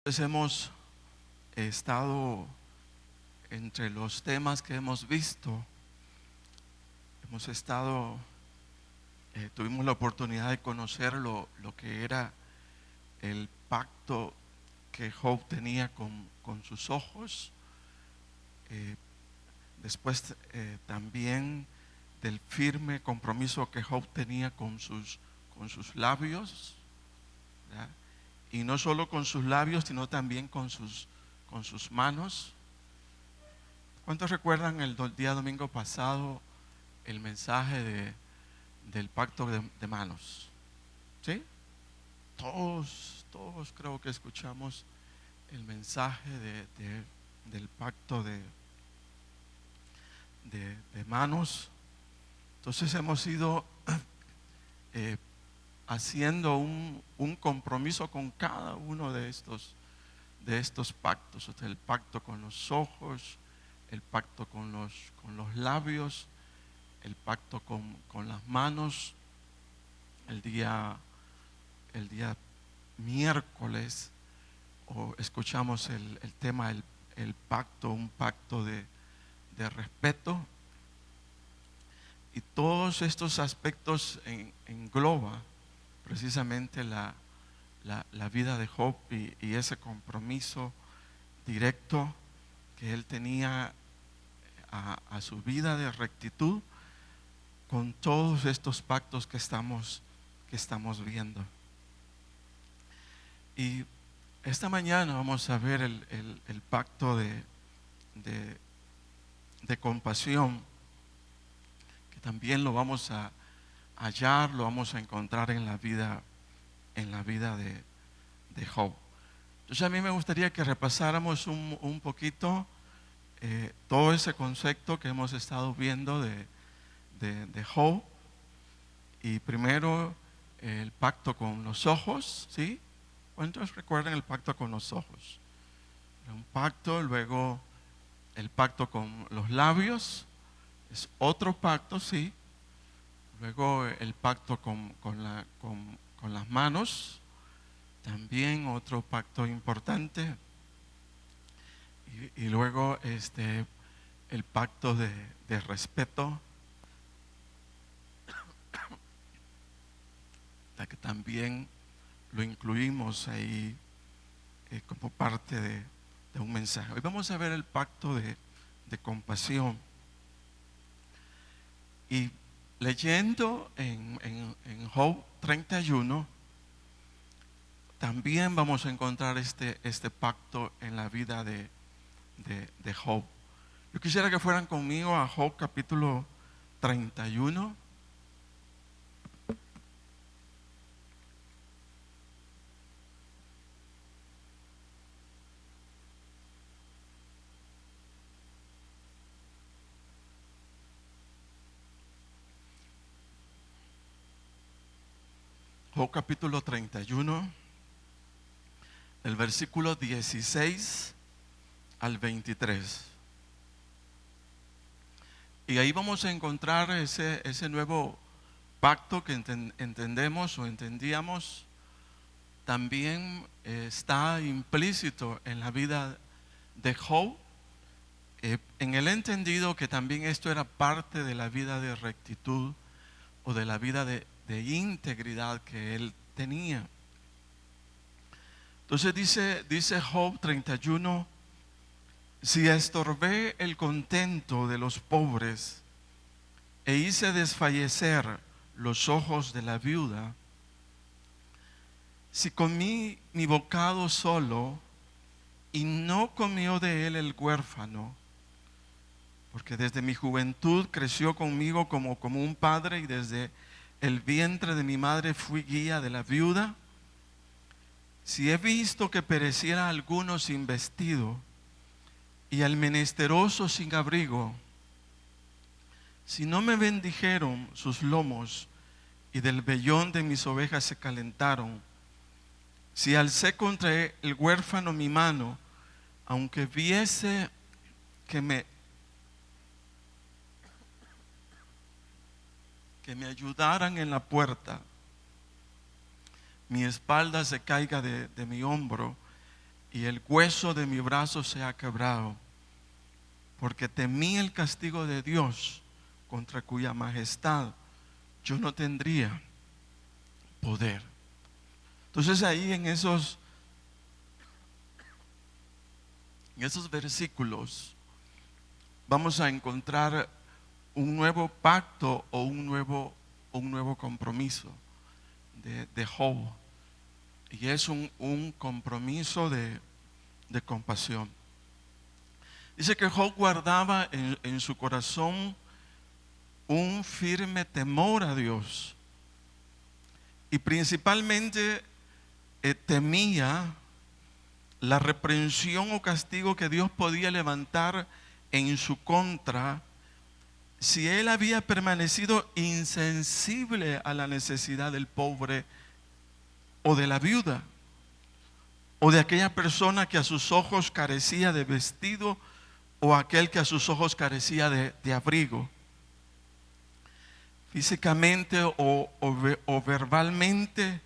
Entonces hemos estado entre los temas que hemos visto, tuvimos la oportunidad de conocer lo que era el pacto que Job tenía con sus ojos. Después también del firme compromiso que Job tenía con sus labios, ¿verdad? Y no solo con sus labios, sino también con sus manos. ¿Cuántos recuerdan el día domingo pasado el mensaje del pacto de manos? ¿Sí? Todos creo que escuchamos el mensaje del pacto de manos. Entonces hemos ido haciendo un compromiso con cada uno de estos pactos. O sea, el pacto con los ojos, el pacto con los labios, el pacto con las manos. El día miércoles escuchamos el tema, el pacto, un pacto de respeto. Y todos estos aspectos engloba precisamente la vida de Job y ese compromiso directo que él tenía a su vida de rectitud con todos estos pactos que estamos viendo. Y esta mañana vamos a ver el pacto de compasión, que también lo vamos a hallar, lo vamos a encontrar en la vida de Job. Entonces a mí me gustaría que repasáramos un poquito todo ese concepto que hemos estado viendo de Job. Y primero el pacto con los ojos, ¿sí? ¿Cuántos recuerdan el pacto con los ojos? Un pacto, luego el pacto con los labios, es otro pacto, ¿sí? Luego el pacto con las manos, también otro pacto importante. Y luego el pacto de respeto, que también lo incluimos ahí como parte de un mensaje. Hoy vamos a ver el pacto de compasión. Y leyendo en Job 31, también vamos a encontrar este pacto en la vida de Job. Yo quisiera que fueran conmigo a Job capítulo 31. Job capítulo 31, el versículo 16 al 23. Y ahí vamos a encontrar ese nuevo pacto que entendemos o entendíamos. También está implícito en la vida de Job, en el entendido que también esto era parte de la vida de rectitud o de la vida de integridad que él tenía. Entonces dice Job 31, si estorbé el contento de los pobres e hice desfallecer los ojos de la viuda, si comí mi bocado solo y no comió de él el huérfano, porque desde mi juventud creció conmigo como un padre y desde el vientre de mi madre fui guía de la viuda. Si he visto que pereciera alguno sin vestido y al menesteroso sin abrigo, si no me bendijeron sus lomos y del vellón de mis ovejas se calentaron, si alcé contra el huérfano mi mano, aunque viese que me ayudaran en la puerta, mi espalda se caiga de mi hombro y el hueso de mi brazo se ha quebrado, porque temí el castigo de Dios, contra cuya majestad yo no tendría poder. Entonces ahí en esos versículos vamos a encontrar un nuevo pacto o un nuevo compromiso de Job. Y es un compromiso de compasión. Dice que Job guardaba en su corazón un firme temor a Dios. Y principalmente temía la reprensión o castigo que Dios podía levantar en su contra si él había permanecido insensible a la necesidad del pobre o de la viuda o de aquella persona que a sus ojos carecía de vestido o aquel que a sus ojos carecía de abrigo. Físicamente o verbalmente,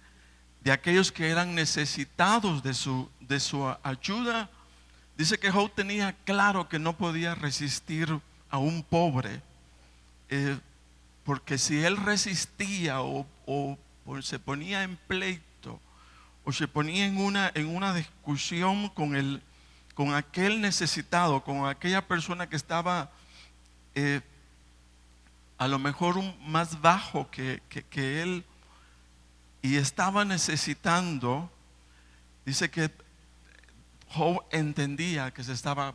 de aquellos que eran necesitados de su ayuda. Dice que Job tenía claro que no podía resistir a un pobre, porque si él resistía o se ponía en pleito o se ponía en una discusión con aquel necesitado, con aquella persona que estaba a lo mejor más bajo que él y estaba necesitando, dice que Job entendía que se estaba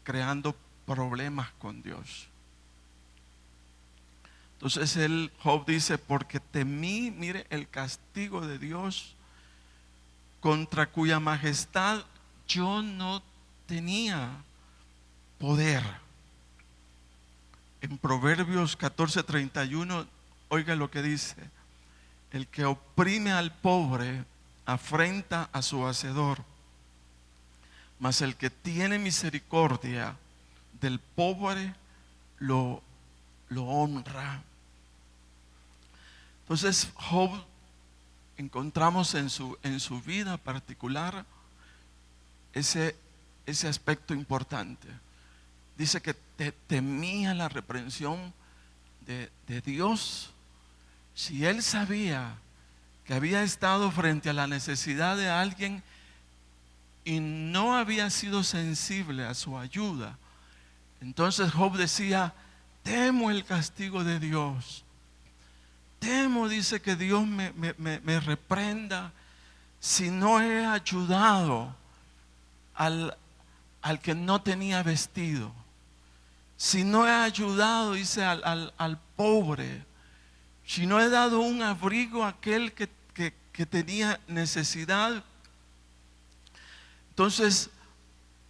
creando problemas con Dios. Entonces Job dice, porque temí, mire, el castigo de Dios, contra cuya majestad yo no tenía poder. En Proverbios 14:31, oiga lo que dice: el que oprime al pobre afrenta a su hacedor, mas el que tiene misericordia del pobre lo honra. Entonces Job, encontramos en su vida particular ese aspecto importante. Dice que temía la reprensión de Dios. Si él sabía que había estado frente a la necesidad de alguien y no había sido sensible a su ayuda, entonces Job decía: temo el castigo de Dios. Temo, dice, que Dios me reprenda si no he ayudado al que no tenía vestido. Si no he ayudado, dice, al pobre. Si no he dado un abrigo a aquel que tenía necesidad. Entonces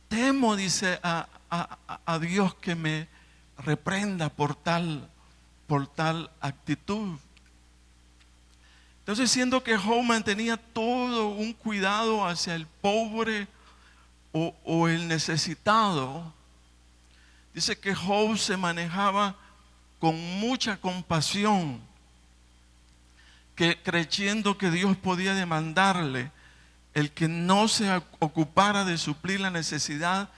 temo, dice, a Dios que me reprenda por tal actitud. Entonces, siendo que Job mantenía todo un cuidado hacia el pobre o el necesitado, dice que Job se manejaba con mucha compasión, que creyendo que Dios podía demandarle el que no se ocupara de suplir la necesidad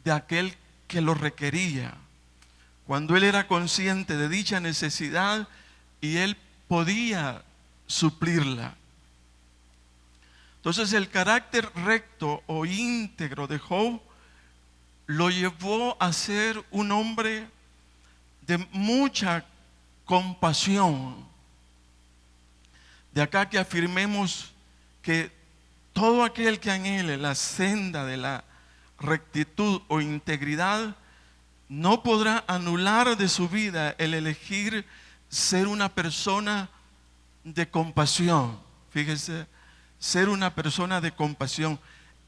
de aquel que lo requería, cuando él era consciente de dicha necesidad y él podía suplirla. Entonces el carácter recto o íntegro de Job lo llevó a ser un hombre de mucha compasión. De acá que afirmemos que todo aquel que anhele la senda de la rectitud o integridad no podrá anular de su vida el elegir ser una persona de compasión. Fíjese, ser una persona de compasión.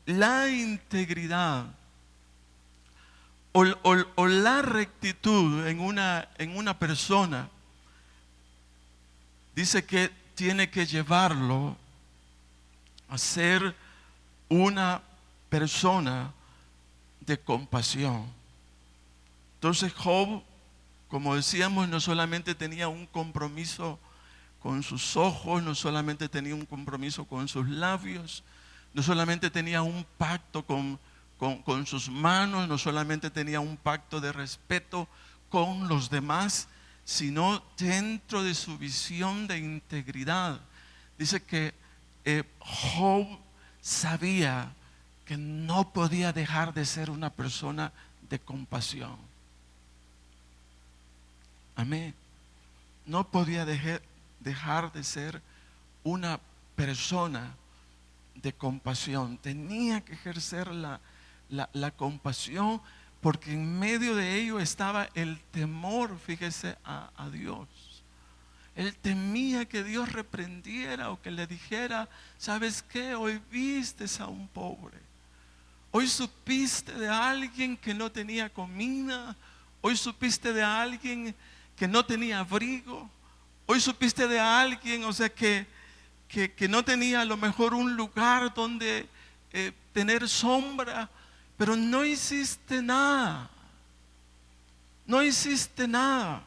La integridad o la rectitud en una persona, dice que tiene que llevarlo a ser una persona de compasión. Entonces Job, como decíamos, no solamente tenía un compromiso con sus ojos, no solamente tenía un compromiso con sus labios, no solamente tenía un pacto con sus manos, no solamente tenía un pacto de respeto con los demás, sino dentro de su visión de integridad. Dice que Job sabía que no podía dejar de ser una persona de compasión. Amén. No podía dejar de ser una persona de compasión. Tenía que ejercer la compasión, porque en medio de ello estaba el temor, fíjese, a Dios. Él temía que Dios reprendiera o que le dijera: ¿sabes qué? Hoy vistes a un pobre. Hoy supiste de alguien que no tenía comida. Hoy supiste de alguien que no tenía abrigo. Hoy supiste de alguien, o sea, que no tenía a lo mejor un lugar donde tener sombra, pero no hiciste nada. No hiciste nada.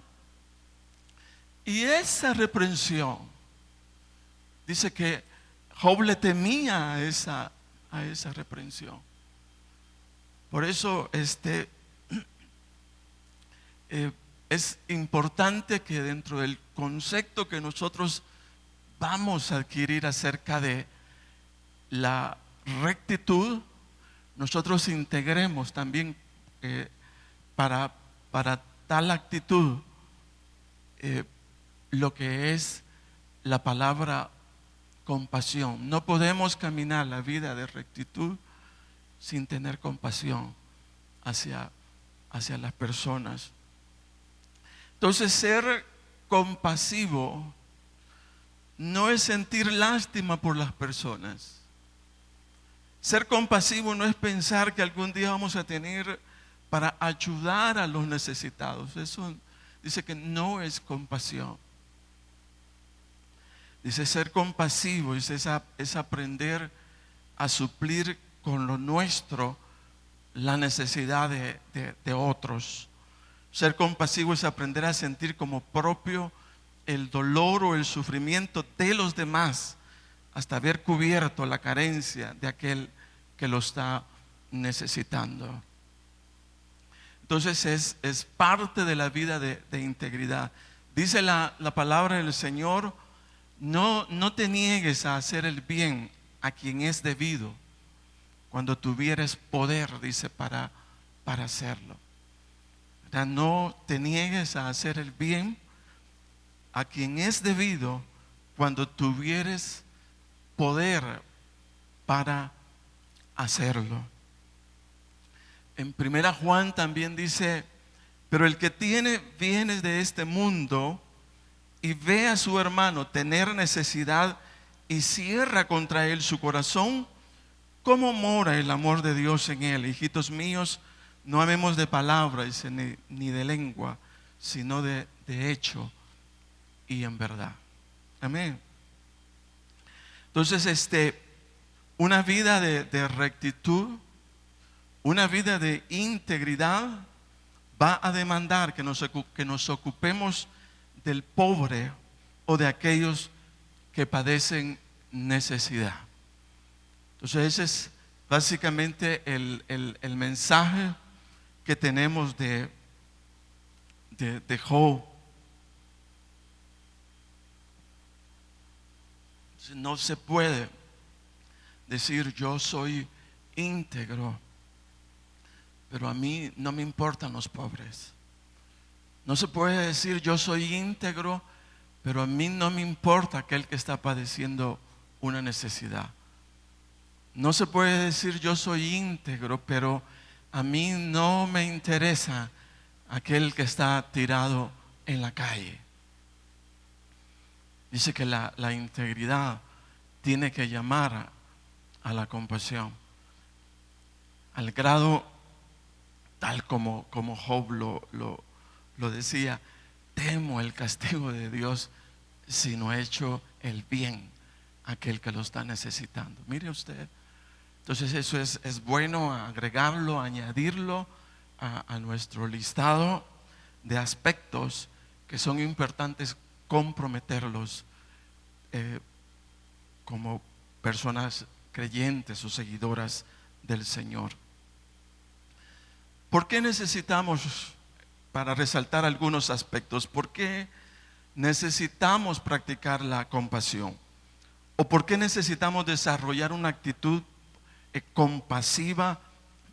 Y esa reprensión, dice que Job le temía a esa reprensión. Por eso es importante que dentro del concepto que nosotros vamos a adquirir acerca de la rectitud, nosotros integremos también para tal actitud lo que es la palabra compasión. No podemos caminar la vida de rectitud sin tener compasión hacia las personas. Entonces, ser compasivo no es sentir lástima por las personas. Ser compasivo no es pensar que algún día vamos a tener para ayudar a los necesitados. Eso dice que no es compasión. Dice, ser compasivo es aprender a suplir con lo nuestro la necesidad de otros. Ser compasivo es aprender a sentir como propio el dolor o el sufrimiento de los demás, hasta haber cubierto la carencia de aquel que lo está necesitando. Entonces es parte de la vida de integridad. Dice la palabra del Señor: no te niegues a hacer el bien a quien es debido, cuando tuvieres poder, dice, para hacerlo. No te niegues a hacer el bien a quien es debido, cuando tuvieres poder para hacerlo. En 1 Juan también dice: pero el que tiene bienes de este mundo y ve a su hermano tener necesidad y cierra contra él su corazón, ¿cómo mora el amor de Dios en él? Hijitos míos, no amemos de palabra, dice, ni de lengua, sino de hecho y en verdad. Amén. Entonces, una vida de rectitud, una vida de integridad, va a demandar que nos ocupemos del pobre o de aquellos que padecen necesidad. Entonces, ese es básicamente el mensaje que tenemos de Job. No se puede decir: yo soy íntegro, pero a mí no me importan los pobres. No se puede decir: yo soy íntegro, pero a mí no me importa aquel que está padeciendo una necesidad. No se puede decir: yo soy íntegro, pero a mí no me interesa aquel que está tirado en la calle. Dice que la integridad tiene que llamar a la compasión, al grado tal como Job lo decía: temo el castigo de Dios si no he hecho el bien a aquel que lo está necesitando. Mire usted. Entonces eso es bueno agregarlo, añadirlo a nuestro listado de aspectos que son importantes comprometerlos como personas creyentes o seguidoras del Señor. ¿Por qué necesitamos, para resaltar algunos aspectos, por qué necesitamos practicar la compasión? ¿O por qué necesitamos desarrollar una actitud compasiva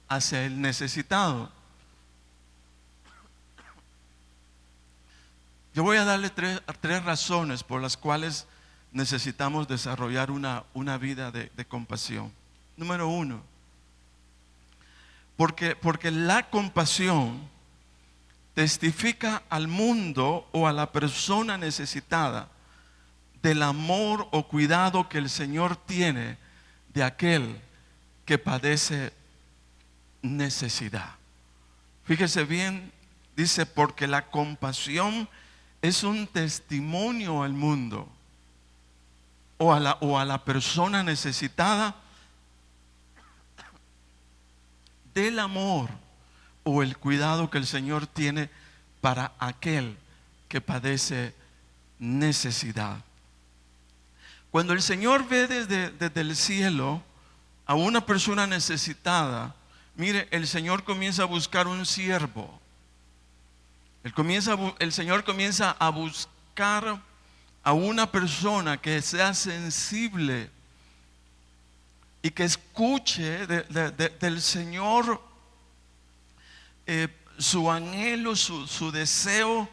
hacia el necesitado? Yo voy a darle tres razones por las cuales necesitamos desarrollar una vida de compasión. Número uno, porque la compasión testifica al mundo o a la persona necesitada del amor o cuidado que el Señor tiene de aquel que padece necesidad. Fíjese bien, dice, porque la compasión es un testimonio al mundo o a la persona necesitada del amor o el cuidado que el Señor tiene para aquel que padece necesidad. Cuando el Señor ve desde el cielo a una persona necesitada, mire, el Señor comienza a buscar un siervo. El Señor comienza a buscar a una persona que sea sensible y que escuche del Señor su anhelo, su deseo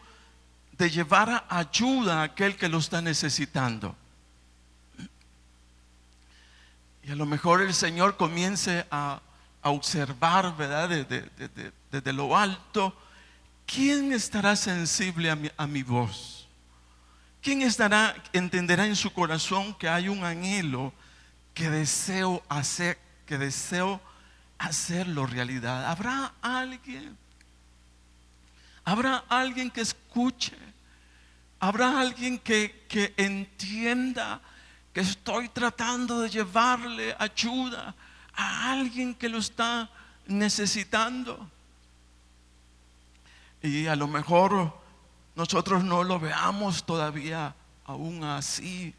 de llevar ayuda a aquel que lo está necesitando. Y a lo mejor el Señor comience a observar, ¿verdad? Desde lo alto, ¿quién estará sensible a mi voz? ¿Quién entenderá en su corazón que hay un anhelo que deseo hacerlo realidad? ¿Habrá alguien? ¿Habrá alguien que escuche? ¿Habrá alguien que entienda que estoy tratando de llevarle ayuda a alguien que lo está necesitando? Y a lo mejor nosotros no lo veamos todavía aún así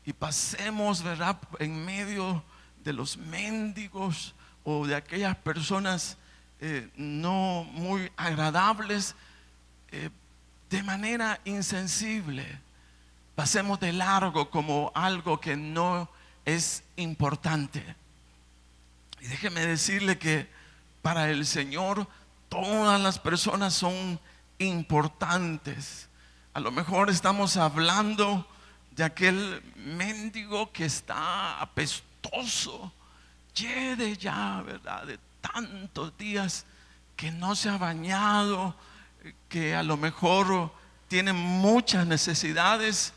y pasemos, ¿verdad?, en medio de los mendigos o de aquellas personas no muy agradables de manera insensible. Pasemos de largo como algo que no es importante. Y déjeme decirle que para el Señor todas las personas son importantes. A lo mejor estamos hablando de aquel mendigo que está apestoso, lleve ya, ¿verdad?, de tantos días que no se ha bañado, que a lo mejor tiene muchas necesidades,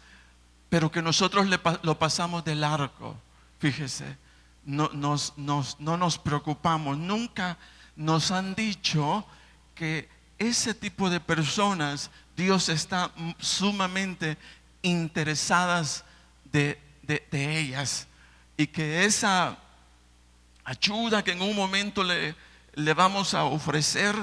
pero que nosotros lo pasamos de largo. Fíjese, no nos preocupamos. Nunca nos han dicho que ese tipo de personas Dios está sumamente interesadas de ellas, y que esa ayuda que en un momento le vamos a ofrecer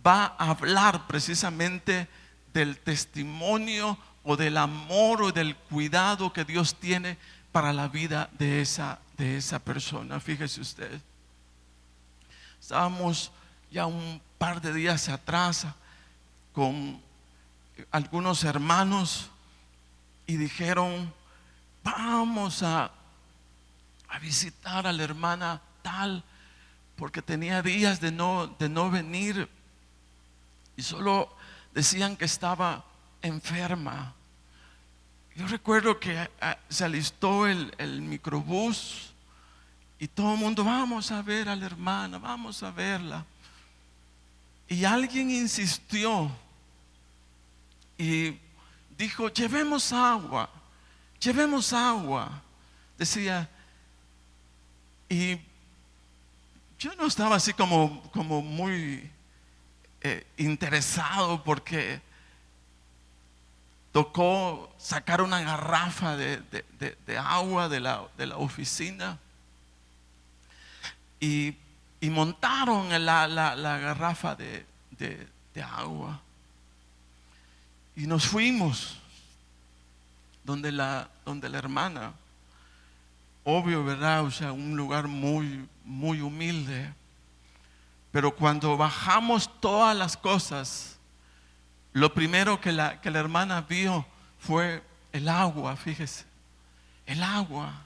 va a hablar precisamente del testimonio o del amor o del cuidado que Dios tiene para la vida de esa persona. Fíjese usted, estábamos ya un par de días atrás con algunos hermanos y dijeron: vamos a visitar a la hermana tal, porque tenía días de no venir y solo decían que estaba enferma. Yo recuerdo que se alistó el microbús y todo el mundo: vamos a ver a la hermana, vamos a verla. Y alguien insistió y dijo: llevemos agua, decía. Y yo no estaba así como muy interesado, porque tocó sacar una garrafa de agua de la oficina y montaron la garrafa de agua y nos fuimos donde la hermana. obvio, ¿verdad? O sea, un lugar muy, muy humilde. Pero cuando bajamos todas las cosas, lo primero que la hermana vio fue el agua, fíjese, el agua.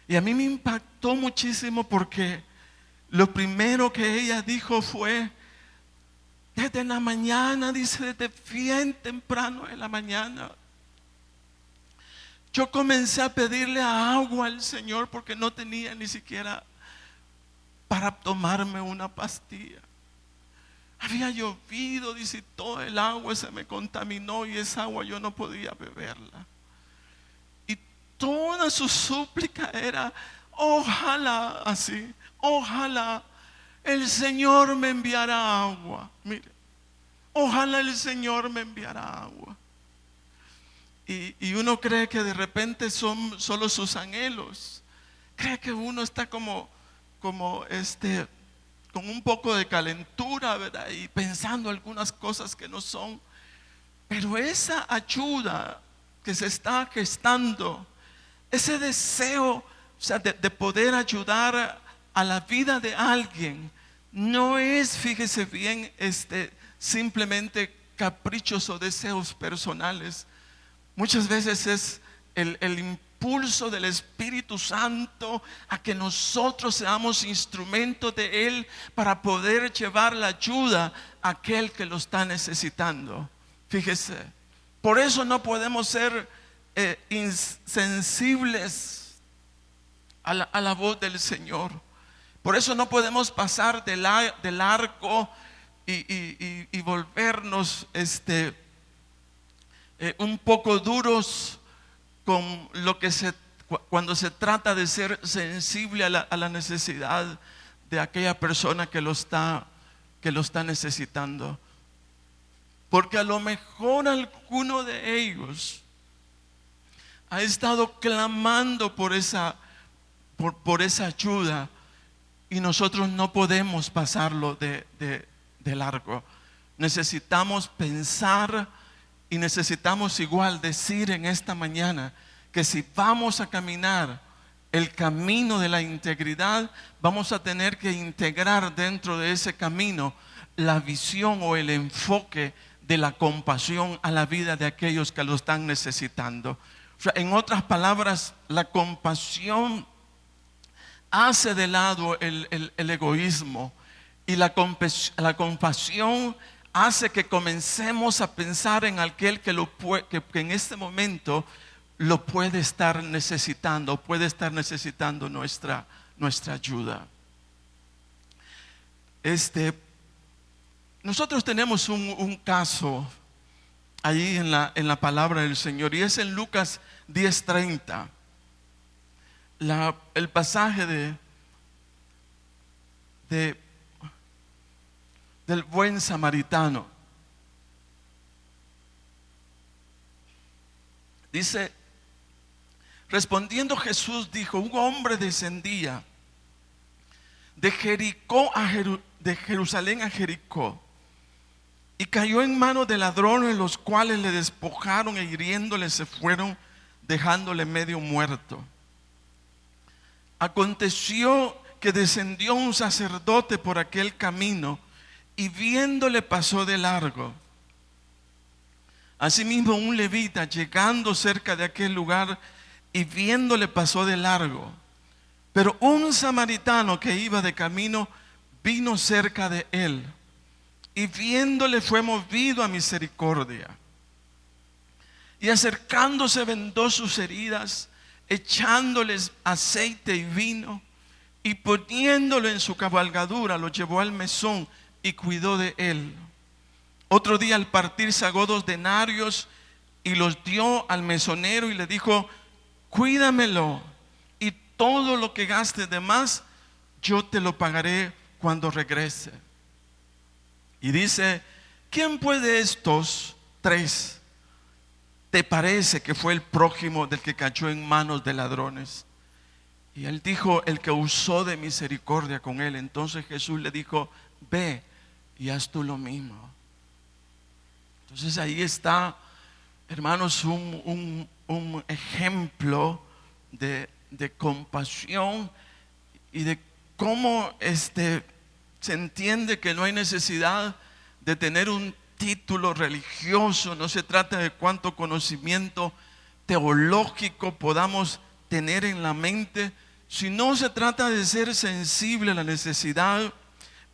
Y a mí me impactó muchísimo porque lo primero que ella dijo fue, desde la mañana, dice, desde bien temprano en la mañana, yo comencé a pedirle agua al Señor porque no tenía ni siquiera para tomarme una pastilla. Había llovido, dice, todo el agua se me contaminó y esa agua yo no podía beberla. Y toda su súplica era, ojalá así, ojalá el Señor me enviara agua. Mire, ojalá el Señor me enviara agua. Y uno cree que de repente son solo sus anhelos. Cree que uno está como con un poco de calentura, ¿verdad? Y pensando algunas cosas que no son. Pero esa ayuda que se está gestando, ese deseo, o sea, de poder ayudar a la vida de alguien, no es, fíjese bien, simplemente caprichos o deseos personales. Muchas veces es el impulso del Espíritu Santo a que nosotros seamos instrumentos de Él para poder llevar la ayuda a aquel que lo está necesitando. Fíjese, por eso no podemos ser insensibles a la voz del Señor. Por eso no podemos pasar de largo y volvernos un poco duros con lo que cuando se trata de ser sensible a la necesidad de aquella persona que lo está necesitando. Porque a lo mejor alguno de ellos ha estado clamando por esa ayuda y nosotros no podemos pasarlo de largo. Necesitamos pensar y necesitamos igual decir en esta mañana que si vamos a caminar el camino de la integridad, vamos a tener que integrar dentro de ese camino la visión o el enfoque de la compasión a la vida de aquellos que lo están necesitando. O sea, en otras palabras, la compasión hace de lado el egoísmo y la compasión hace que comencemos a pensar en aquel que en este momento lo puede estar necesitando nuestra ayuda. Nosotros tenemos un caso ahí en la palabra del Señor y es en Lucas 10:30. El pasaje del buen samaritano. Dice, respondiendo Jesús dijo, un hombre descendía de Jerusalén a Jericó y cayó en manos de ladrones, los cuales le despojaron e hiriéndole se fueron, dejándole medio muerto. Aconteció que descendió un sacerdote por aquel camino y viéndole pasó de largo. Asimismo un levita llegando cerca de aquel lugar y viéndole pasó de largo. Pero un samaritano que iba de camino vino cerca de él y viéndole fue movido a misericordia. Y acercándose vendó sus heridas, echándoles aceite y vino y poniéndolo en su cabalgadura lo llevó al mesón y cuidó de él. Otro día al partir sacó 2 denarios y los dio al mesonero y le dijo, cuídamelo y todo lo que gastes de más yo te lo pagaré cuando regrese. Y dice, ¿quién pues de estos 3 te parece que fue el prójimo del que cayó en manos de ladrones? Y él dijo, el que usó de misericordia con él. Entonces Jesús le dijo, ve y haz tú lo mismo. Entonces ahí está, hermanos, un ejemplo de compasión y de cómo se entiende que no hay necesidad de tener un título religioso. No se trata de cuánto conocimiento teológico podamos tener en la mente, sino se trata de ser sensible a la necesidad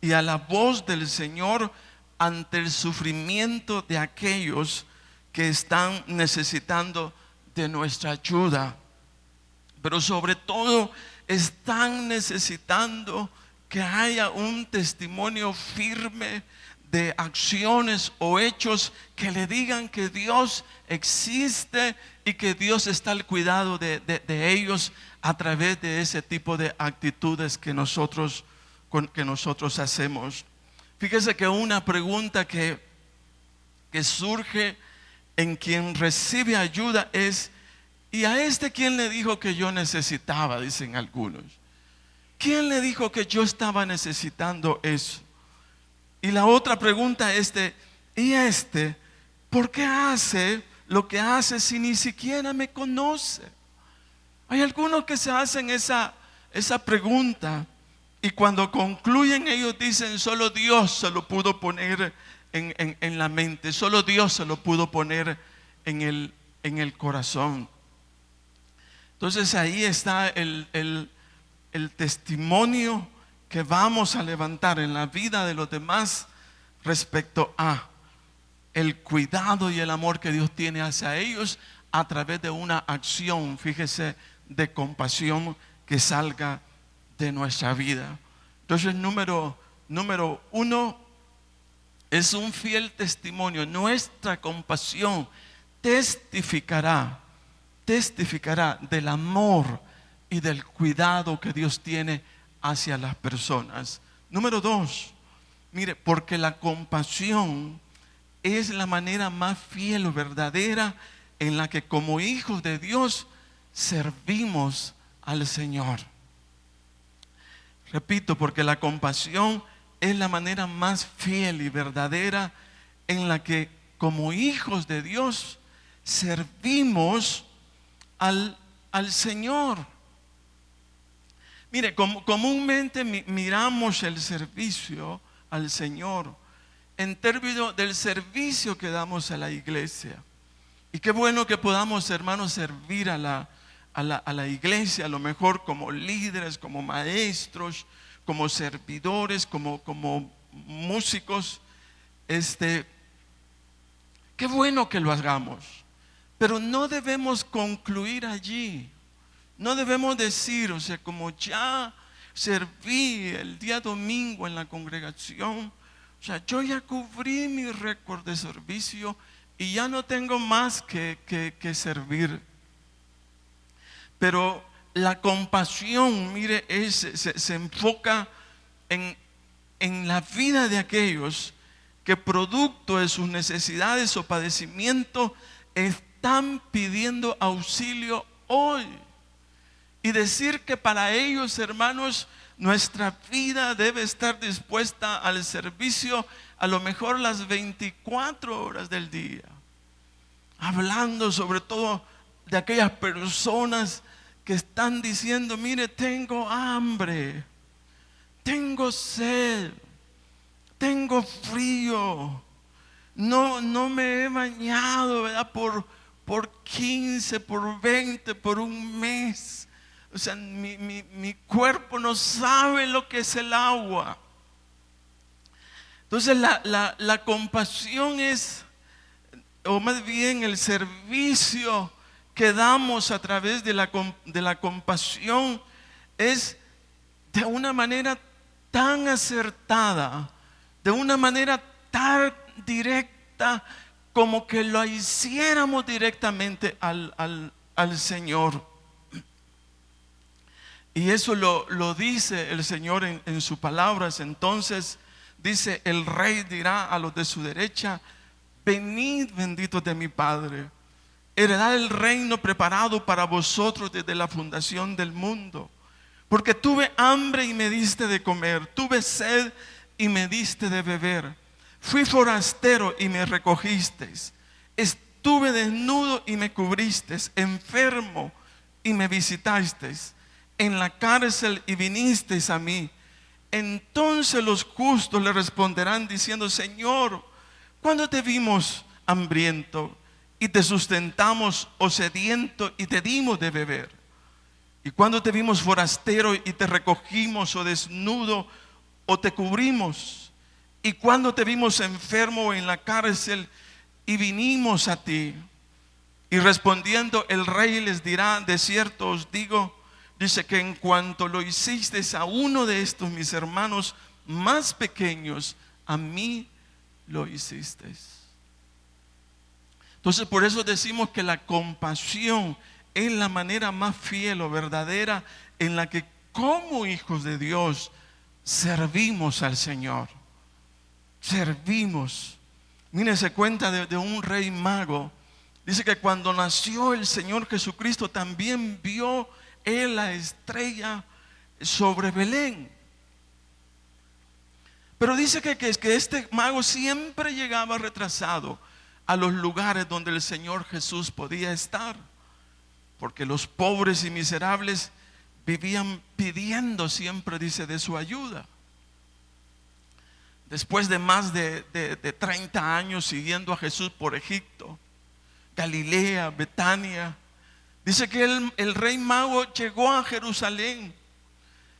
y a la voz del Señor ante el sufrimiento de aquellos que están necesitando de nuestra ayuda. Pero sobre todo están necesitando que haya un testimonio firme de acciones o hechos que le digan que Dios existe y que Dios está al cuidado de ellos a través de ese tipo de actitudes que nosotros hacemos. Fíjese que una pregunta que surge en quien recibe ayuda es: ¿y a quién le dijo que yo necesitaba? Dicen algunos. ¿Quién le dijo que yo estaba necesitando eso? Y la otra pregunta es: ¿y por qué hace lo que hace si ni siquiera me conoce? Hay algunos que se hacen esa pregunta, y cuando concluyen ellos dicen: solo Dios se lo pudo poner en la mente, solo Dios se lo pudo poner en el corazón. Entonces ahí está el testimonio que vamos a levantar en la vida de los demás respecto a el cuidado y el amor que Dios tiene hacia ellos a través de una acción, fíjese, de compasión que salga de nuestra vida. Entonces, número 1 es un fiel testimonio. Nuestra compasión testificará del amor y del cuidado que Dios tiene hacia las personas. Número 2, mire, porque la compasión es la manera más fiel o verdadera en la que como hijos de Dios servimos al Señor. Repito, porque la compasión es la manera más fiel y verdadera en la que como hijos de Dios servimos al Señor. Mire, comúnmente miramos el servicio al Señor en términos del servicio que damos a la iglesia. Y qué bueno que podamos, hermanos, servir a la iglesia, a lo mejor como líderes, como maestros, como servidores, como músicos. Qué bueno que lo hagamos, pero no debemos concluir allí. No debemos decir, o sea, como ya serví el día domingo en la congregación, o sea, yo ya cubrí mi récord de servicio y ya no tengo más que servir. Pero la compasión, mire, se enfoca en la vida de aquellos que producto de sus necesidades o padecimiento están pidiendo auxilio hoy. Y decir que para ellos, hermanos, nuestra vida debe estar dispuesta al servicio a lo mejor las 24 horas del día. Hablando sobre todo de aquellas personas que están diciendo: mire, tengo hambre, tengo sed, tengo frío, no me he bañado, ¿verdad? Por 15, por 20, por un mes. O sea, mi cuerpo no sabe lo que es el agua. Entonces la compasión es, o más bien el servicio que damos a través de la compasión es de una manera tan acertada, de una manera tan directa, como que lo hiciéramos directamente al Señor. Y eso lo dice el Señor en sus palabras. Entonces dice: el Rey dirá a los de su derecha: venid, benditos de mi Padre, heredad el reino preparado para vosotros desde la fundación del mundo. Porque tuve hambre y me diste de comer, tuve sed y me diste de beber, fui forastero y me recogisteis, estuve desnudo y me cubristeis, enfermo y y me visitasteis, en la cárcel y vinisteis a mí. Entonces los justos le responderán diciendo: Señor, ¿cuándo te vimos hambriento y te sustentamos, o sediento y te dimos de beber? ¿Y cuándo te vimos forastero y te recogimos, o desnudo o te cubrimos? ¿Y cuándo te vimos enfermo o en la cárcel y vinimos a ti? Y respondiendo el rey les dirá: de cierto os digo, dice, que en cuanto lo hicisteis a uno de estos mis hermanos más pequeños, a mí lo hicisteis. Entonces, por eso decimos que la compasión es la manera más fiel o verdadera en la que como hijos de Dios servimos al Señor. Servimos. Mire, se cuenta de un rey mago. Dice que cuando nació el Señor Jesucristo, también vio él la estrella sobre Belén. Pero dice que este mago siempre llegaba retrasado a los lugares donde el Señor Jesús podía estar, porque los pobres y miserables vivían pidiendo siempre, dice, de su ayuda. Después de más de 30 años siguiendo a Jesús por Egipto, Galilea, Betania, dice que el rey mago llegó a Jerusalén,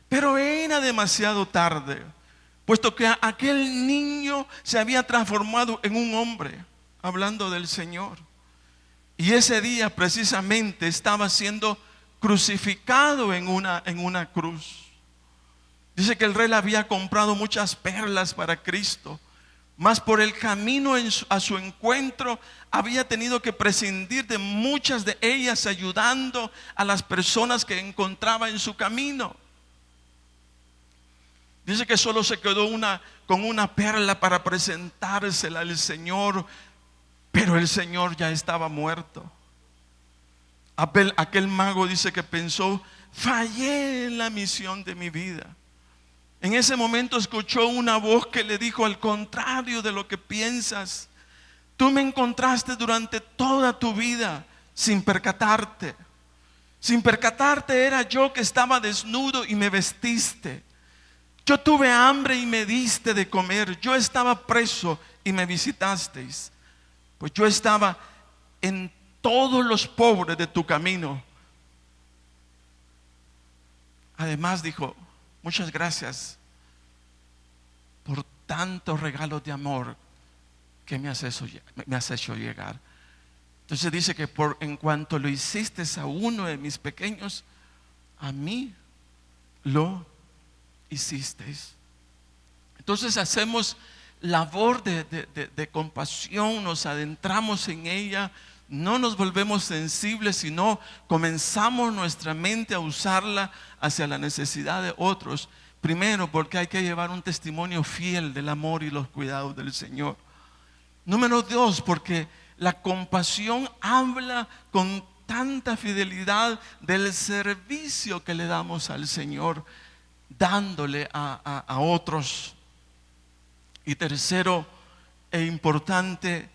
pero era demasiado tarde, puesto que aquel niño se había transformado en un hombre, hablando del Señor. Y ese día precisamente estaba siendo crucificado en una cruz. Dice que el rey le había comprado muchas perlas para Cristo, mas por el camino a su encuentro había tenido que prescindir de muchas de ellas, ayudando a las personas que encontraba en su camino. Dice que solo se quedó con una perla para presentársela al Señor, pero el Señor ya estaba muerto. Aquel mago dice que pensó: fallé en la misión de mi vida. En ese momento escuchó una voz que le dijo: al contrario de lo que piensas, tú me encontraste durante toda tu vida sin percatarte. Sin percatarte era yo que estaba desnudo y me vestiste. Yo tuve hambre y me diste de comer. Yo estaba preso y me visitasteis. Pues yo estaba en todos los pobres de tu camino. Además dijo: muchas gracias por tantos regalos de amor que me has hecho llegar. Entonces dice que en cuanto lo hiciste a uno de mis pequeños, a mí lo hicisteis. Entonces hacemos labor de compasión, nos adentramos en ella, no nos volvemos sensibles, sino comenzamos nuestra mente a usarla hacia la necesidad de otros. Primero, porque hay que llevar un testimonio fiel del amor y los cuidados del Señor. Número dos, porque la compasión habla con tanta fidelidad del servicio que le damos al Señor, dándole a otros. Y tercero e importante,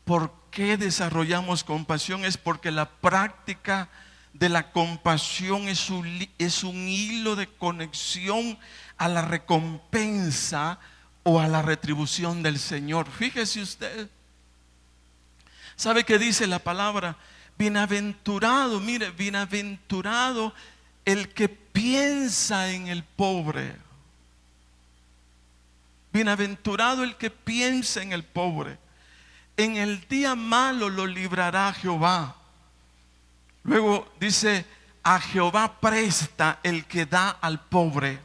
¿por qué desarrollamos compasión? Es porque la práctica de la compasión es un hilo de conexión a la recompensa o a la retribución del Señor. Fíjese usted, ¿sabe qué dice la palabra? Bienaventurado, mire, bienaventurado el que piensa en el pobre. Bienaventurado el que piensa en el pobre. En el día malo lo librará Jehová. Luego dice: a Jehová presta el que da al pobre,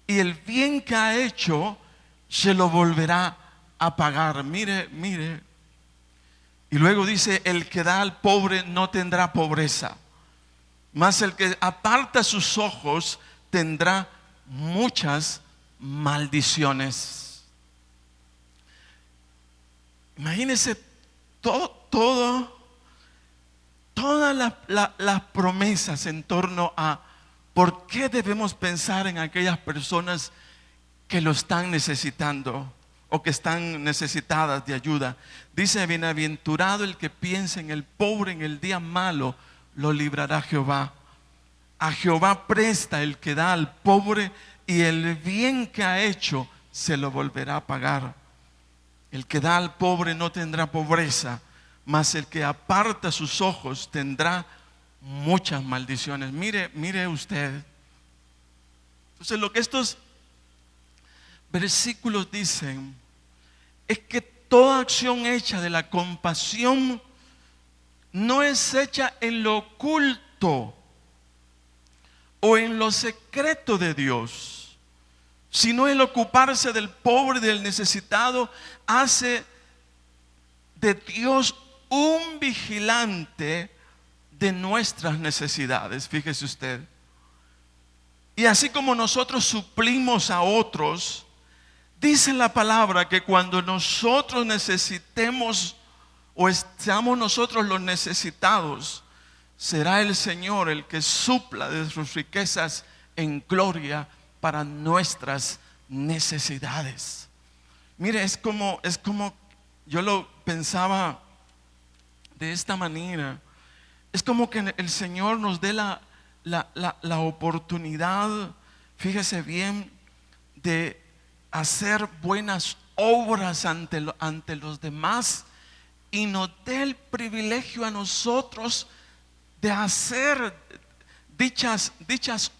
y el bien que ha hecho se lo volverá a pagar. Mire, mire. Y luego dice: el que da al pobre no tendrá pobreza, mas el que aparta sus ojos tendrá muchas maldiciones. Imagínense todas las promesas en torno a por qué debemos pensar en aquellas personas que lo están necesitando o que están necesitadas de ayuda. Dice: bienaventurado el que piensa en el pobre, en el día malo lo librará Jehová. A Jehová presta el que da al pobre, y el bien que ha hecho se lo volverá a pagar. El que da al pobre no tendrá pobreza, mas el que aparta sus ojos tendrá muchas maldiciones. Mire usted. Entonces, lo que estos versículos dicen es que toda acción hecha de la compasión no es hecha en lo oculto o en lo secreto de Dios, sino el ocuparse del pobre y del necesitado hace de Dios un vigilante de nuestras necesidades. Fíjese usted. Y así como nosotros suplimos a otros, dice la palabra que cuando nosotros necesitemos o seamos nosotros los necesitados, será el Señor el que supla de sus riquezas en gloria para nuestras necesidades. Mire, es como yo lo pensaba de esta manera. Es como que el Señor nos dé la oportunidad, fíjese bien, de hacer buenas obras ante los demás, y nos dé el privilegio a nosotros de hacer dichas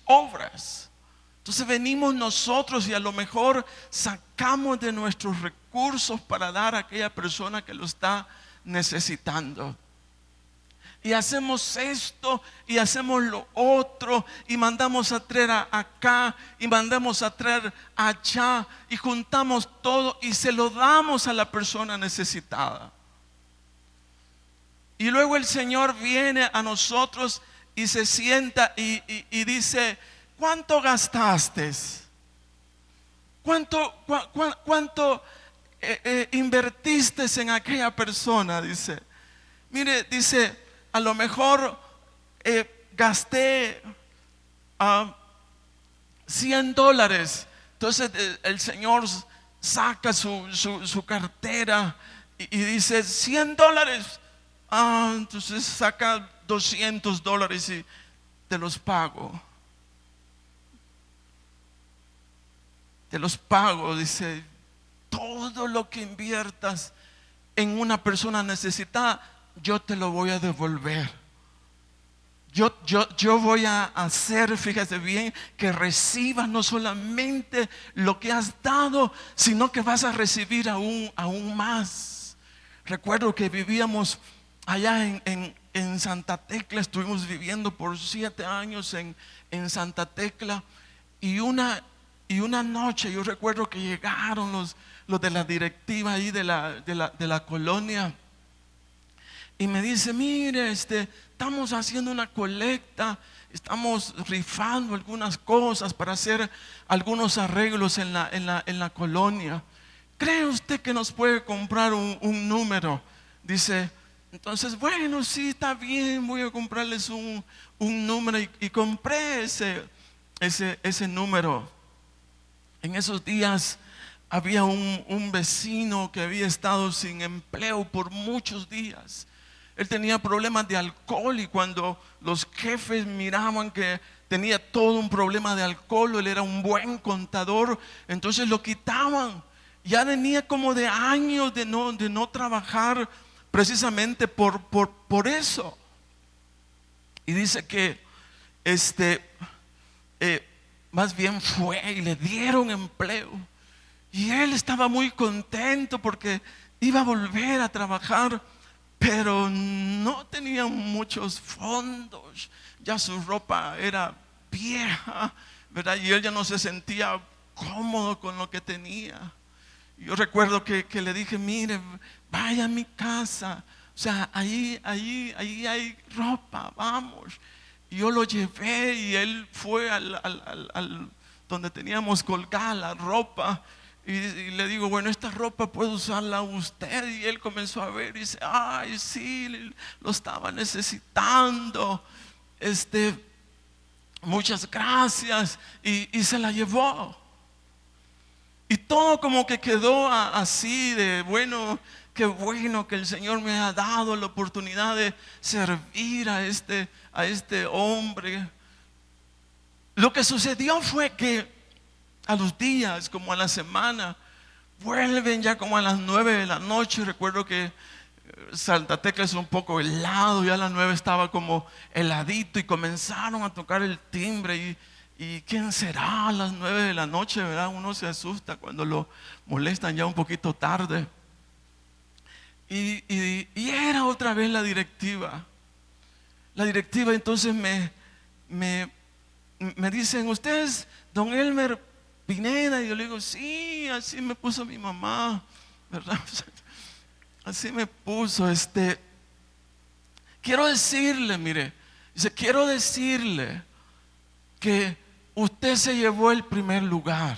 obras. Entonces venimos nosotros y a lo mejor sacamos de nuestros recursos para dar a aquella persona que lo está necesitando. Y hacemos esto y hacemos lo otro, y mandamos a traer acá y mandamos a traer allá, y juntamos todo y se lo damos a la persona necesitada. Y luego el Señor viene a nosotros y se sienta y dice: ¿cuánto gastaste? ¿Cuánto invertiste en aquella persona? Dice, mire, dice, a lo mejor gasté $100. Entonces el Señor saca su cartera y dice: $100. Entonces saca $200 y te los pago. Te los pago, dice. Todo lo que inviertas en una persona necesitada, yo te lo voy a devolver. Yo voy a hacer, fíjate bien, que recibas no solamente lo que has dado, sino que vas a recibir aún más. Recuerdo que vivíamos allá en Santa Tecla. Estuvimos viviendo por 7 años en Santa Tecla, y una noche yo recuerdo que llegaron los de la directiva ahí de la colonia, y me dice: mire, estamos haciendo una colecta, estamos rifando algunas cosas para hacer algunos arreglos en la colonia. ¿Cree usted que nos puede comprar un número? Dice. Entonces, bueno, sí, está bien, voy a comprarles un número, y compré ese número. En esos días había un vecino que había estado sin empleo por muchos días. Él tenía problemas de alcohol, y cuando los jefes miraban que tenía todo un problema de alcohol, él era un buen contador, entonces lo quitaban. Ya venía como de años de no trabajar, precisamente por eso. Y dice que más bien fue y le dieron empleo, y él estaba muy contento porque iba a volver a trabajar, pero no tenía muchos fondos. Ya su ropa era vieja, ¿verdad? Y él ya no se sentía cómodo con lo que tenía. Yo recuerdo que le dije: mire, vaya a mi casa, o sea, ahí hay ropa, vamos. Y yo lo llevé, y él fue al donde teníamos colgada la ropa, y le digo: bueno, esta ropa puede usarla usted. Y él comenzó a ver y dice: ay, sí, lo estaba necesitando, muchas gracias, y se la llevó. Y todo como que quedó así de: bueno, qué bueno que el Señor me ha dado la oportunidad de servir a este hombre. Lo que sucedió fue que a los días, como a la semana, vuelven ya como a las 9 de la noche. Recuerdo que Santa Tecla es un poco helado, ya a las 9 estaba como heladito y comenzaron a tocar el timbre y ¿quién será a las 9 de la noche, verdad? Uno se asusta cuando lo molestan ya un poquito tarde. Y era otra vez la directiva. La directiva entonces me dicen, ¿usted es don Elmer Pineda? Y yo le digo, sí, así me puso mi mamá, ¿verdad? Así me puso. Quiero decirle, mire, dice, quiero decirle que usted se llevó el primer lugar.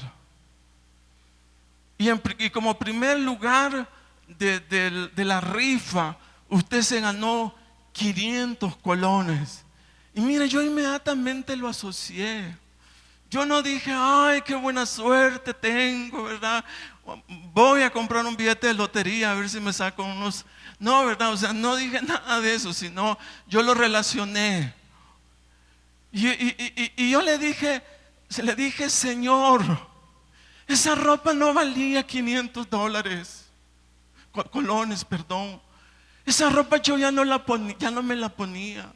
Y como primer lugar de la rifa, usted se ganó 500 colones. Y mire, yo inmediatamente lo asocié. Yo no dije, ay, qué buena suerte tengo, ¿verdad? Voy a comprar un billete de lotería a ver si me saco unos. No, ¿verdad? O sea, no dije nada de eso, sino yo lo relacioné. Y yo le dije, Señor, esa ropa no valía 500 dólares, colones, perdón. Esa ropa yo ya no me la ponía.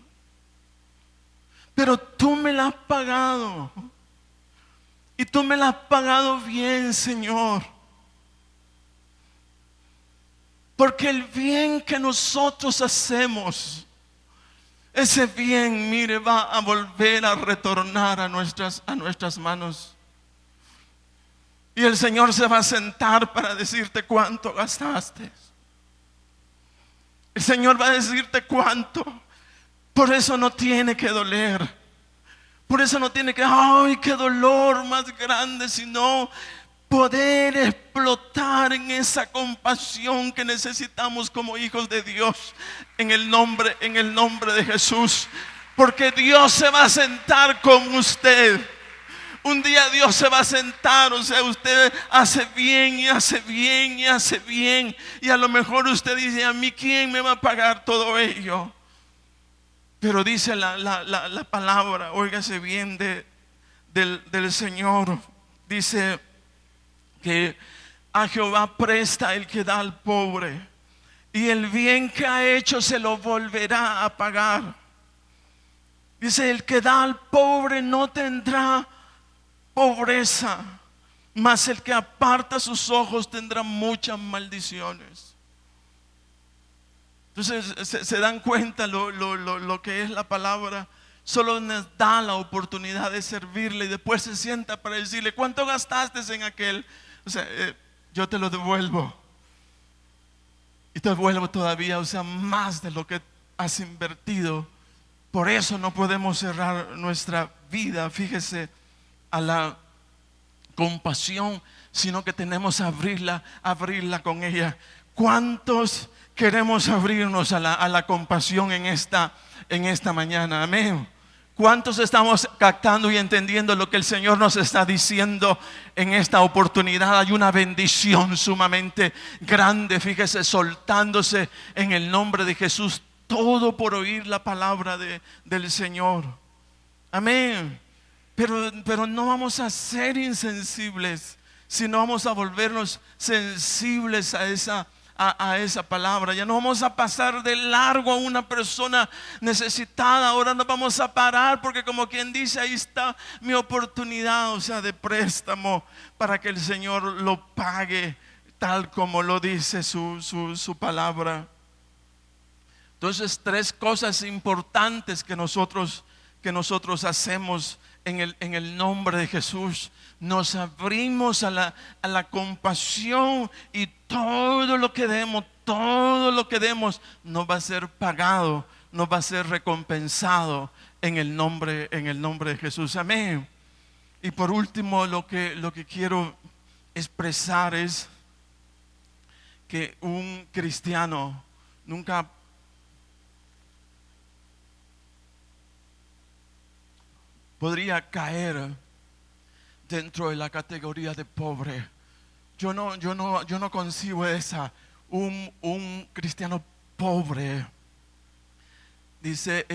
Pero tú me la has pagado. Y tú me la has pagado bien, Señor. Porque el bien que nosotros hacemos, ese bien, mire, va a volver a retornar a nuestras manos. Y el Señor se va a sentar para decirte cuánto gastaste. El Señor va a decirte cuánto. Por eso no tiene que doler. Por eso no tiene que, ay, qué dolor más grande, sino poder explotar en esa compasión que necesitamos como hijos de Dios en el nombre de Jesús. Porque Dios se va a sentar con usted. Un día Dios se va a sentar, o sea, usted hace bien y hace bien y hace bien. Y a lo mejor usted dice, ¿a mí quién me va a pagar todo ello? Pero dice la palabra, óigase bien del Señor. Dice que a Jehová presta el que da al pobre, y el bien que ha hecho se lo volverá a pagar. Dice, el que da al pobre no tendrá pobreza, mas el que aparta sus ojos tendrá muchas maldiciones. Entonces se dan cuenta lo que es la palabra. Solo nos da la oportunidad de servirle y después se sienta para decirle, ¿cuánto gastaste en aquel? O sea, yo te lo devuelvo. Y te devuelvo todavía, o sea, más de lo que has invertido. Por eso no podemos cerrar nuestra vida, fíjese, a la compasión, sino que tenemos que abrirla con ella. ¿Cuántos queremos abrirnos a la compasión en esta mañana? Amén. ¿Cuántos estamos captando y entendiendo lo que el Señor nos está diciendo en esta oportunidad? Hay una bendición sumamente grande, fíjese, soltándose en el nombre de Jesús, todo por oír la palabra del Señor. Amén. Pero no vamos a ser insensibles, sino vamos a volvernos sensibles a esa palabra. Ya no vamos a pasar de largo a una persona necesitada. Ahora nos vamos a parar, porque como quien dice, ahí está mi oportunidad, o sea, de préstamo, para que el Señor lo pague tal como lo dice su palabra. Entonces, 3 cosas importantes que nosotros hacemos en el nombre de Jesús. Nos abrimos a la compasión, y todo lo que demos nos va a ser pagado, nos va a ser recompensado en el nombre de Jesús. Amén. Y por último, lo que quiero expresar es que un cristiano nunca podría caer dentro de la categoría de pobre. Yo no concibo un cristiano pobre. Dice,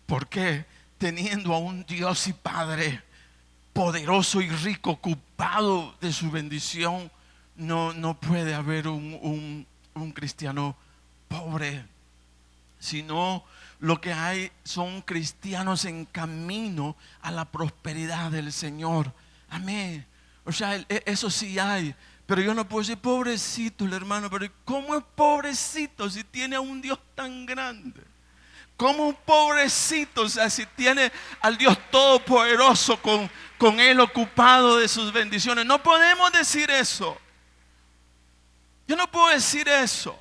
¿por qué? teniendo a un Dios y Padre poderoso y rico, ocupado de su bendición, no puede haber un cristiano pobre, sino lo que hay son cristianos en camino a la prosperidad del Señor. Amén. O sea, eso sí hay. Pero yo no puedo decir pobrecito el hermano, pero ¿cómo es pobrecito si tiene a un Dios tan grande? ¿Cómo un pobrecito, o sea, si tiene al Dios Todopoderoso con él ocupado de sus bendiciones? No podemos decir eso. Yo no puedo decir eso.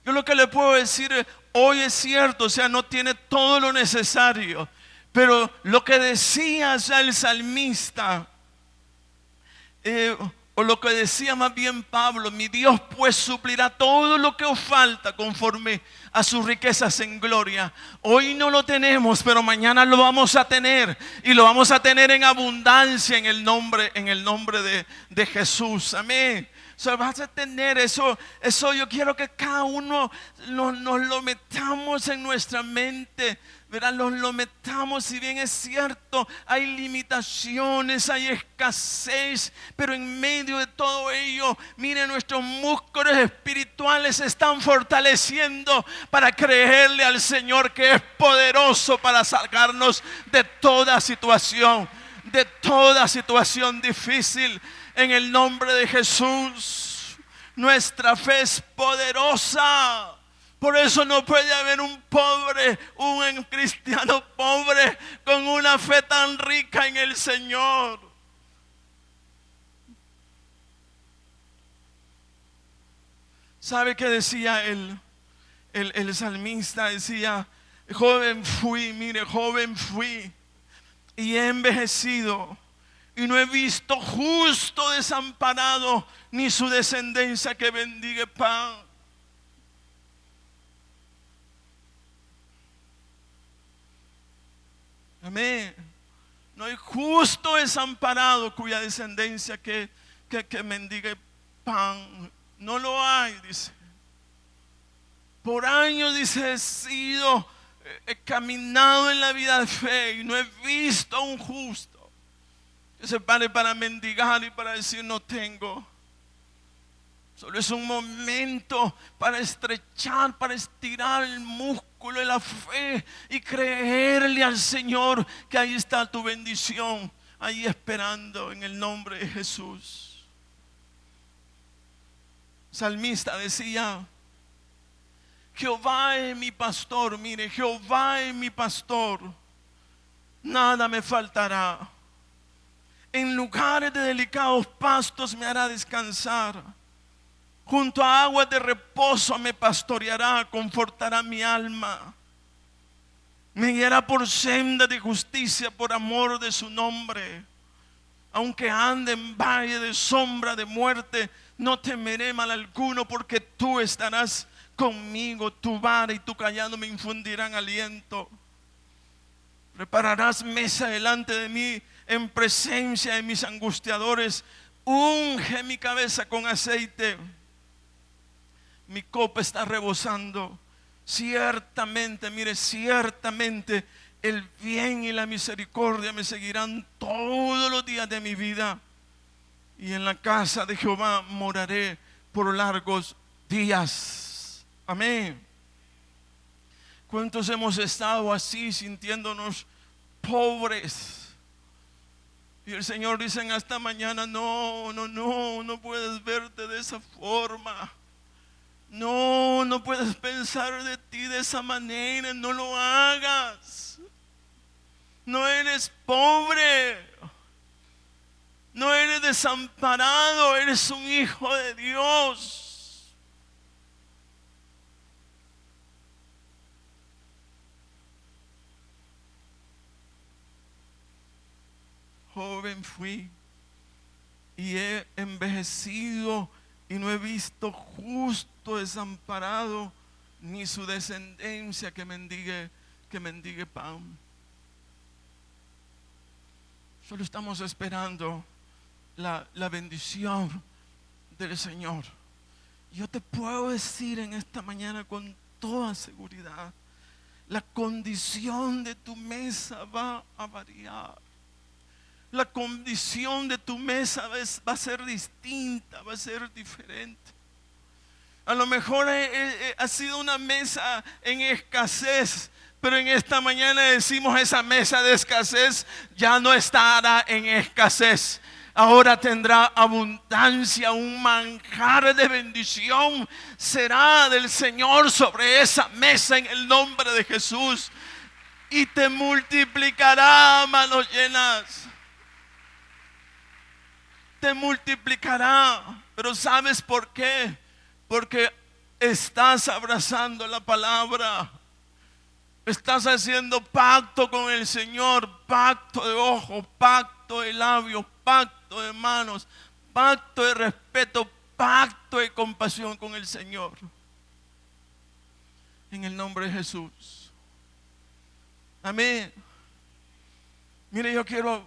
Yo lo que le puedo decir es, hoy es cierto, o sea, no tiene todo lo necesario. Pero lo que decía ya el salmista, o lo que decía más bien Pablo: mi Dios pues suplirá todo lo que os falta conforme a sus riquezas en gloria. Hoy no lo tenemos, pero mañana lo vamos a tener, y lo vamos a tener en abundancia en el nombre de Jesús. Amén. O sea, vas a tener eso. Yo quiero que cada uno nos lo metamos en nuestra mente, ¿verdad? Lo metamos. Si bien es cierto, hay limitaciones, hay escasez, pero en medio de todo ello, miren, nuestros músculos espirituales se están fortaleciendo para creerle al Señor, que es poderoso para sacarnos de toda situación difícil. En el nombre de Jesús, nuestra fe es poderosa. Por eso no puede haber un cristiano pobre con una fe tan rica en el Señor. ¿Sabe qué decía el salmista? Decía: joven fui y he envejecido, y no he visto justo desamparado, ni su descendencia que mendigue pan. Amén. No hay justo desamparado cuya descendencia que mendigue pan. No lo hay, dice. Por años, dice, he caminado en la vida de fe y no he visto a un justo que se pare para mendigar y para decir: no tengo. Solo es un momento para estrechar, para estirar el músculo de la fe y creerle al Señor que ahí está tu bendición, ahí esperando, en el nombre de Jesús. Salmista decía: Jehová es mi pastor. Mire, Jehová es mi pastor, nada me faltará. En lugares de delicados pastos me hará descansar. Junto a aguas de reposo me pastoreará, confortará mi alma. Me guiará por senda de justicia por amor de su nombre. Aunque ande en valle de sombra de muerte, no temeré mal alguno, porque tú estarás conmigo. Tu vara y tu cayado me infundirán aliento. Prepararás mesa delante de mí en presencia de mis angustiadores. Unge mi cabeza con aceite, mi copa está rebosando. Ciertamente, mire, ciertamente el bien y la misericordia me seguirán todos los días de mi vida, y en la casa de Jehová moraré por largos días. Amén. ¿Cuántos hemos estado así, sintiéndonos pobres? Y el Señor dice en esta mañana: no puedes verte de esa forma. No puedes pensar de ti de esa manera. No lo hagas. No eres pobre. No eres desamparado. Eres un hijo de Dios. Joven fui y he envejecido, y no he visto justo desamparado, ni su descendencia que mendigue pan. Solo estamos esperando la bendición del Señor. Yo te puedo decir en esta mañana con toda seguridad la condición de tu mesa va a variar. La condición de tu mesa va a ser distinta, va a ser diferente. A lo mejor ha sido una mesa en escasez, pero en esta mañana decimos: esa mesa de escasez ya no estará en escasez. Ahora tendrá abundancia, un manjar de bendición será del Señor sobre esa mesa en el nombre de Jesús. Y te multiplicará, manos llenas. Te multiplicará. Pero ¿sabes por qué? Porque estás abrazando la palabra. Estás haciendo pacto con el Señor. Pacto de ojos, pacto de labios, pacto de manos, pacto de respeto, pacto de compasión con el Señor. En el nombre de Jesús. Amén. Mire, yo quiero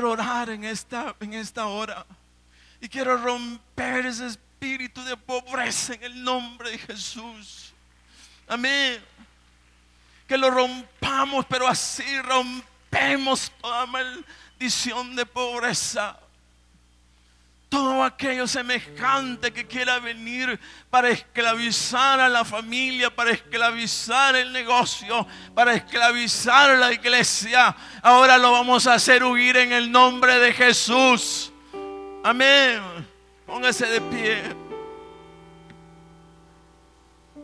orar en esta hora. Y quiero romper ese espíritu de pobreza en el nombre de Jesús. Amén. Que lo rompamos, pero así rompemos toda maldición de pobreza. Todo aquello semejante que quiera venir para esclavizar a la familia, para esclavizar el negocio, para esclavizar la iglesia, ahora lo vamos a hacer huir en el nombre de Jesús. Amén. Póngase de pie.